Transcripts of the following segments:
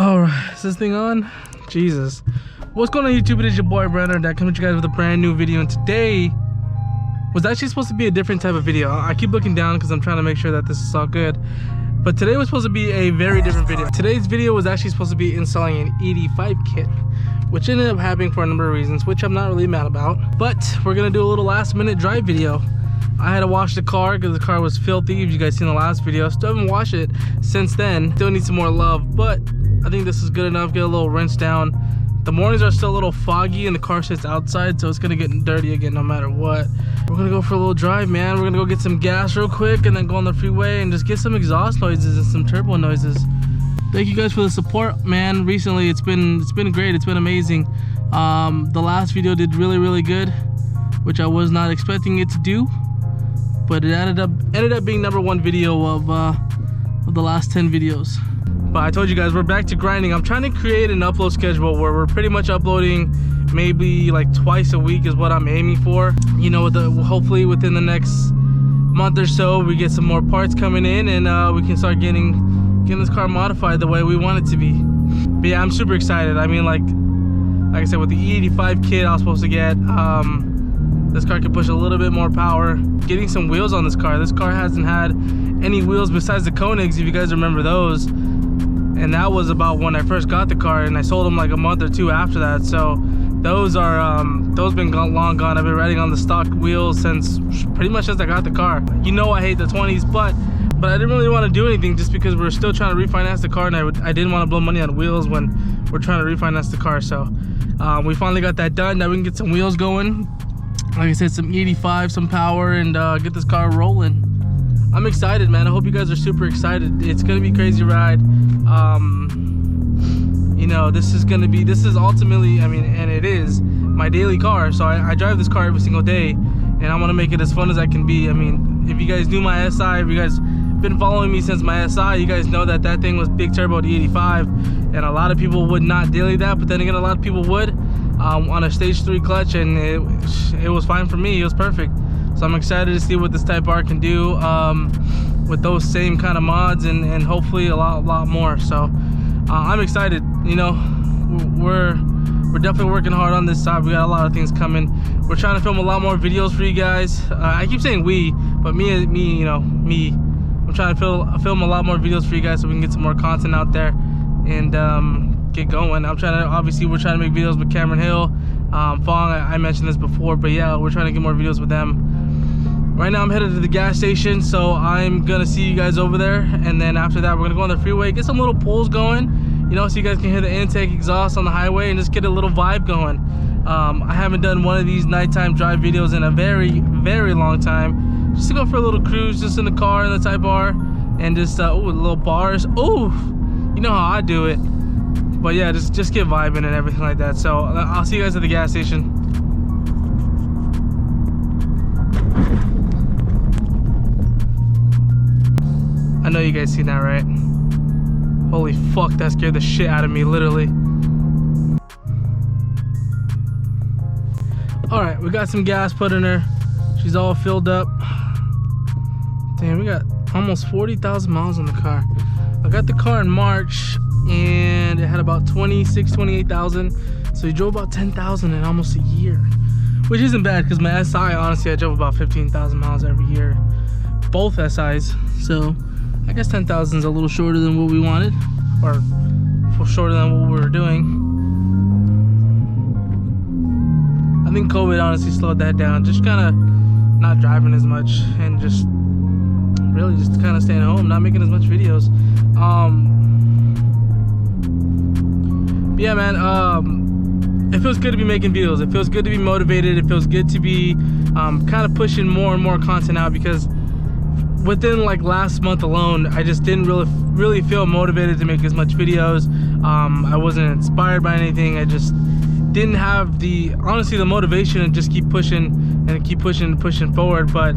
Alright, is this thing on? Jesus. What's going on YouTube? It is your boy Brandon that comes to you guys with a brand new video, and today was actually supposed to be a different type of video. I keep looking down because I'm trying to make sure that this is all good. But today was supposed to be a very different video. Today's video was actually supposed to be installing an 85 kit, which ended up happening for a number of reasons, which I'm not really mad about. But we're gonna do a little last minute drive video. I had to wash the car because the car was filthy. If you guys seen the last video, still haven't washed it since then. Still need some more love, but I think this is good enough. Get a little rinse down. The mornings are still a little foggy and the car sits outside, so it's gonna get dirty again no matter what. We're gonna go for a little drive, man. We're gonna go get some gas real quick and then go on the freeway and just get some exhaust noises and some turbo noises. Thank you guys for the support, man. Recently it's been great. It's been amazing. The last video did really good, which I was not expecting it to do, but it ended up being #1 video of the last 10 videos. But I told you guys, we're back to grinding. I'm trying to create an upload schedule where we're pretty much uploading maybe like twice a week is what I'm aiming for. You know, hopefully within the next month or so, we get some more parts coming in and we can start getting this car modified the way we want it to be. But yeah, I'm super excited. I mean, like I said, with the E85 kit I was supposed to get, this car can push a little bit more power. Getting some wheels on this car. This car hasn't had any wheels besides the Koenigs, if you guys remember those. And that was about when I first got the car, and I sold them like a month or two after that. So those been long gone. I've been riding on the stock wheels since pretty much since I got the car. You know I hate the 20s, but I didn't really want to do anything just because we're still trying to refinance the car, and I didn't want to blow money on wheels when we're trying to refinance the car. So we finally got that done. Now we can get some wheels going. Like I said, some 85, some power, and get this car rolling. I'm excited, man. I hope you guys are super excited. It's gonna be a crazy ride. You know, this is ultimately, I mean, and it is my daily car. So I drive this car every single day, and I want to make it as fun as I can be. I mean, if you guys knew my SI, if you guys been following me since my SI, you guys know that thing was big turbo D85, and a lot of people would not daily that, but then again, a lot of people would on a stage 3 clutch, and it was fine for me. It was perfect. So I'm excited to see what this Type R can do with those same kind of mods and hopefully a lot more. So I'm excited. You know, we're definitely working hard on this side. We got a lot of things coming. We're trying to film a lot more videos for you guys. I keep saying we, but me. I'm trying to film a lot more videos for you guys so we can get some more content out there and get going. We're trying to make videos with Cameron Hill, Fong. I mentioned this before, but yeah, we're trying to get more videos with them. Right now I'm headed to the gas station, so I'm gonna see you guys over there, and then after that we're gonna go on the freeway, get some little pulls going, you know, so you guys can hear the intake exhaust on the highway and just get a little vibe going. I haven't done one of these nighttime drive videos in a very long time, just to go for a little cruise just in the car in the Type R and just little bars. Oh, you know how I do it. But yeah, just get vibing and everything like that. So I'll see you guys at the gas station. I know you guys seen that, right? Holy fuck, that scared the shit out of me, literally. Alright, we got some gas put in her. She's all filled up. Damn, we got almost 40,000 miles on the car. I got the car in March, and it had about 28,000. So we drove about 10,000 in almost a year, which isn't bad because my SI, honestly, I drove about 15,000 miles every year, both SIs. So I guess 10,000 is a little shorter than what we wanted, or shorter than what we were doing. I think COVID honestly slowed that down. Just kind of not driving as much and just really just kind of staying home, not making as much videos. But yeah, man, it feels good to be making videos. It feels good to be motivated. It feels good to be kind of pushing more and more content out, because within like last month alone, I just didn't really feel motivated to make as much videos. I wasn't inspired by anything. I just didn't have the motivation to just keep pushing and keep pushing forward. But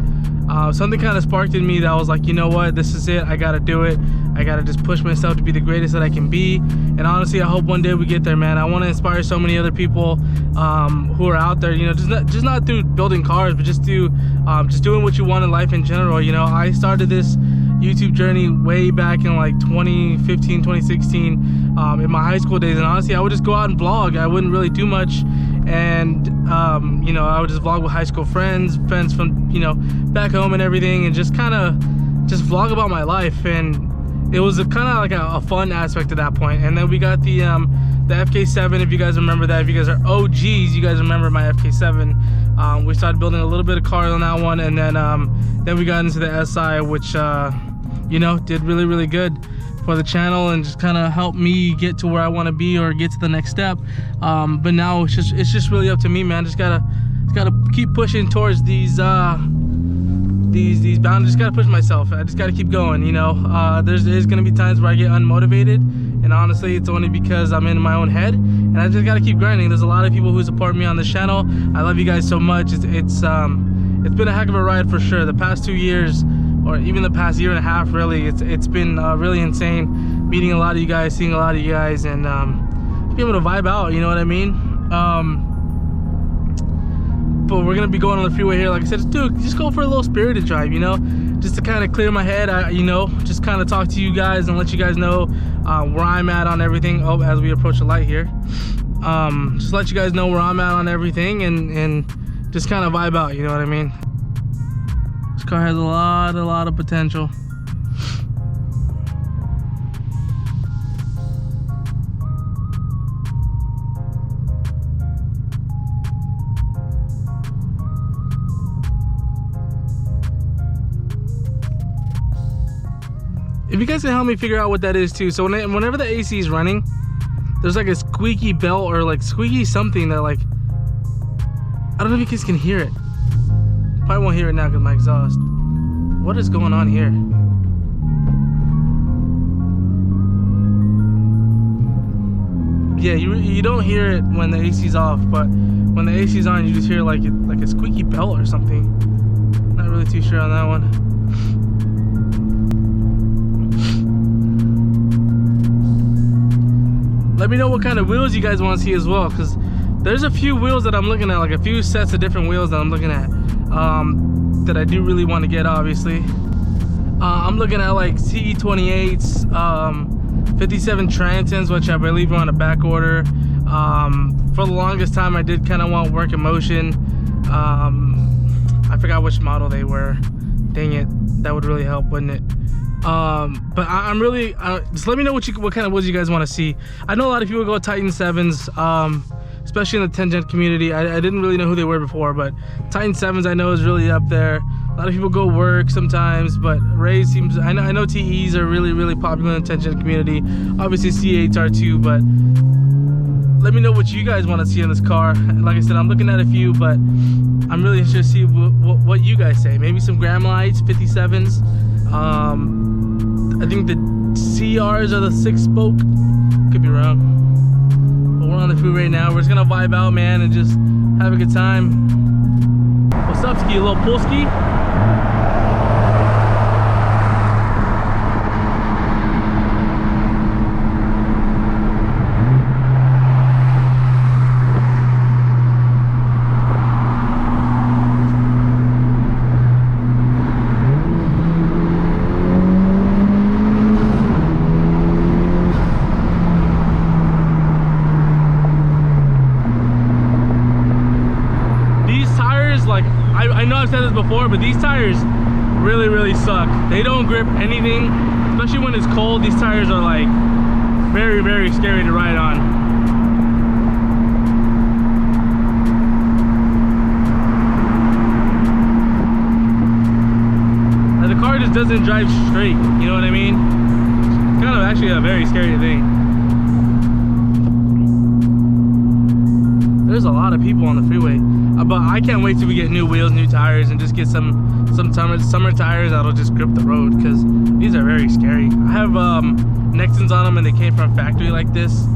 something kind of sparked in me that I was like, you know what, this is it. I gotta do it. I gotta just push myself to be the greatest that I can be. And honestly, I hope one day we get there, man. I want to inspire so many other people who are out there, you know, just not through building cars, but just doing what you want in life in general. You know, I started this YouTube journey way back in like 2015, 2016, in my high school days. And honestly, I would just go out and vlog. I wouldn't really do much. And you know, I would just vlog with high school friends from, you know, back home and everything, and just kind of just vlog about my life. And it was kind of like a fun aspect at that point. And then we got the FK7, if you guys remember that. If you guys are OGs, you guys remember my FK7. We started building a little bit of cars on that one, and then we got into the SI, which you know, did really good for the channel and just kind of helped me get to where I want to be or get to the next step. But now it's just really up to me, man. Just gotta keep pushing towards these boundaries. Just gotta push myself. I just gotta keep going, you know. There's gonna be times where I get unmotivated, and honestly, it's only because I'm in my own head, and I just gotta keep grinding. There's a lot of people who support me on this channel. I love you guys so much. It's been a heck of a ride for sure. The past 2 years, or even the past year and a half, really, it's been really insane. Meeting a lot of you guys, seeing a lot of you guys, and being able to vibe out. You know what I mean? But we're gonna be going on the freeway here. Like I said, dude, just go for a little spirited drive, you know, just to kind of clear my head. You know, just kind of talk to you guys and let you guys know where I'm at on everything. Oh, as we approach the light here, just let you guys know where I'm at on everything, and just kind of vibe out. You know what I mean? This car has a lot of potential. If you guys can help me figure out what that is too. So whenever the AC is running, there's like a squeaky bell or like squeaky something that, like, I don't know if you guys can hear it. Probably won't hear it now because my exhaust. What is going on here? Yeah, you don't hear it when the AC's off, but when the AC's on, you just hear like a squeaky bell or something. Not really too sure on that one. Let me know what kind of wheels you guys want to see as well, because there's a few wheels that I'm looking at, like a few sets of different wheels that I'm looking at, that I do really want to get, obviously. I'm looking at like CE28s, 57 Trantons, which I believe are on a back order. For the longest time, I did kind of want Work in Motion. I forgot which model they were. Dang it, that would really help, wouldn't it? But I'm really just let me know what kind of wheels you guys want to see. I know a lot of people go Titan 7s, especially in the 10 Gen community. I didn't really know who they were before, but Titan 7s I know is really up there. A lot of people go Work sometimes, but Rays seems, I know TEs are really popular in the 10 Gen community. Obviously C8s are too, but let me know what you guys want to see in this car. Like I said, I'm looking at a few, but I'm really interested to see what you guys say. Maybe some Gram Lights, 57s. I think the CRs are the 6-spoke. Could be wrong. But we're on the freeway now. We're just gonna vibe out, man, and just have a good time. What's up, Ski? A little pool ski? I know I've said this before, but these tires really suck. They don't grip anything, especially when it's cold. These tires are like very scary to ride on. And the car just doesn't drive straight, you know what I mean? It's kind of actually a very scary thing. There's a lot of people on the freeway. But I can't wait till we get new wheels, new tires, and just get some summer tires that'll just grip the road, because these are very scary. I have Nexons on them, and they came from a factory like this,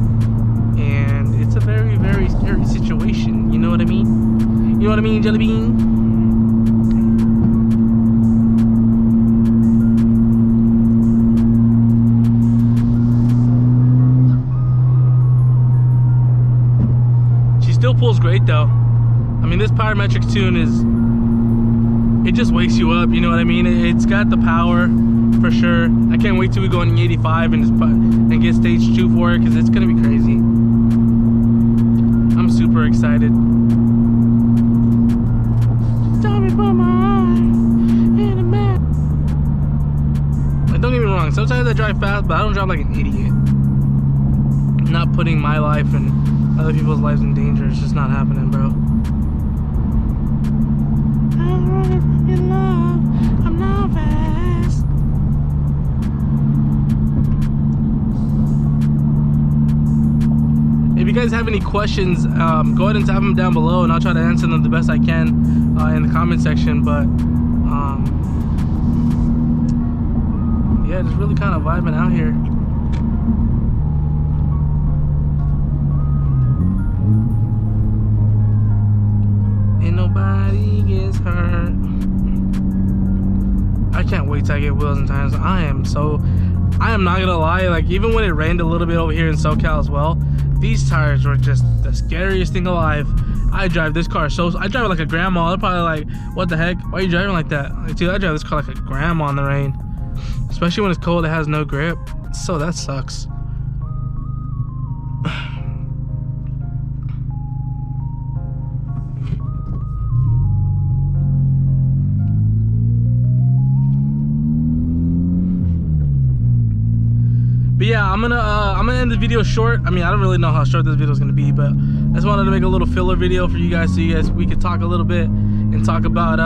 and it's a very scary situation. You know what I mean? You know what I mean, Jelly Bean? She still pulls great though. I mean, this PowerMetrics tune it just wakes you up, you know what I mean? It's got the power, for sure. I can't wait till we go in 85 and get stage 2 for it, because it's gonna be crazy. I'm super excited. Like, don't get me wrong, sometimes I drive fast, but I don't drive like an idiot. I'm not putting my life and other people's lives in danger. It's just not happening, bro. I'm running from your love. I'm nervous. If you guys have any questions, go ahead and type them down below, and I'll try to answer them the best I can in the comment section. But yeah, just really kind of vibing out here. Ain't nobody gets hurt. I can't wait till I get wheels and tires. I am not gonna lie, like, even when it rained a little bit over here in SoCal as well, these tires were just the scariest thing alive. I drive this car I drive it like a grandma. They're probably like, what the heck? Why are you driving like that? Like, dude, I drive this car like a grandma in the rain. Especially when it's cold, it has no grip. So that sucks. But yeah, I'm gonna end the video short. I mean, I don't really know how short this video is gonna be, but I just wanted to make a little filler video for you guys, so we could talk a little bit and talk about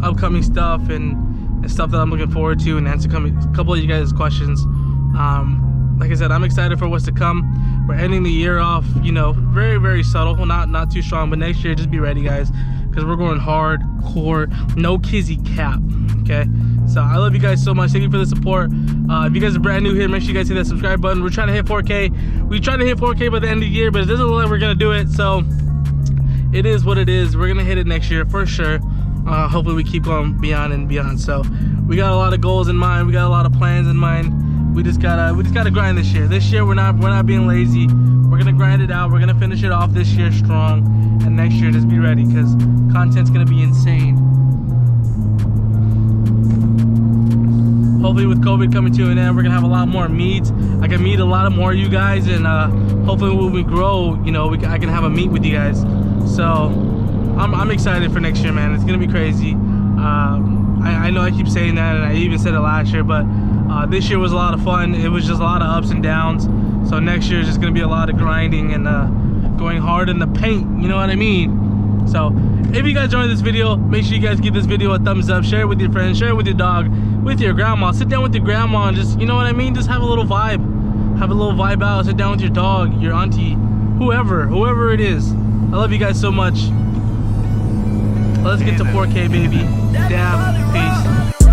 upcoming stuff and stuff that I'm looking forward to, and answer a couple of you guys' questions. Like I said, I'm excited for what's to come. We're ending the year off, you know, very, very subtle, not too strong, but next year, just be ready, guys, because we're going hardcore, no kizzy cap, okay? So I love you guys so much. Thank you for the support. If you guys are brand new here, make sure you guys hit that subscribe button. We're trying to hit 4K. We try to hit 4K by the end of the year, but it doesn't look like we're gonna do it. So it is what it is. We're gonna hit it next year for sure. Hopefully we keep going beyond and beyond. So we got a lot of goals in mind. We got a lot of plans in mind. We just gotta grind this year. This year we're not being lazy. We're gonna grind it out. We're gonna finish it off this year strong, and next year just be ready, because content's gonna be insane. Hopefully with COVID coming to an end, we're gonna have a lot more meets. I can meet a lot more of you guys, and hopefully when we grow, you know, I can have a meet with you guys. So I'm excited for next year, man. It's gonna be crazy. I know I keep saying that, and I even said it last year, but this year was a lot of fun. It was just a lot of ups and downs. So next year is just gonna be a lot of grinding and going hard in the paint, you know what I mean? So if you guys enjoyed this video, make sure you guys give this video a thumbs up, share it with your friends, share it with your dog, with your grandma. Sit down with your grandma and just, you know what I mean, just have a little vibe out. Sit down with your dog, your auntie, whoever it is. I love you guys so much. Let's get to 4K, baby. Dab, peace.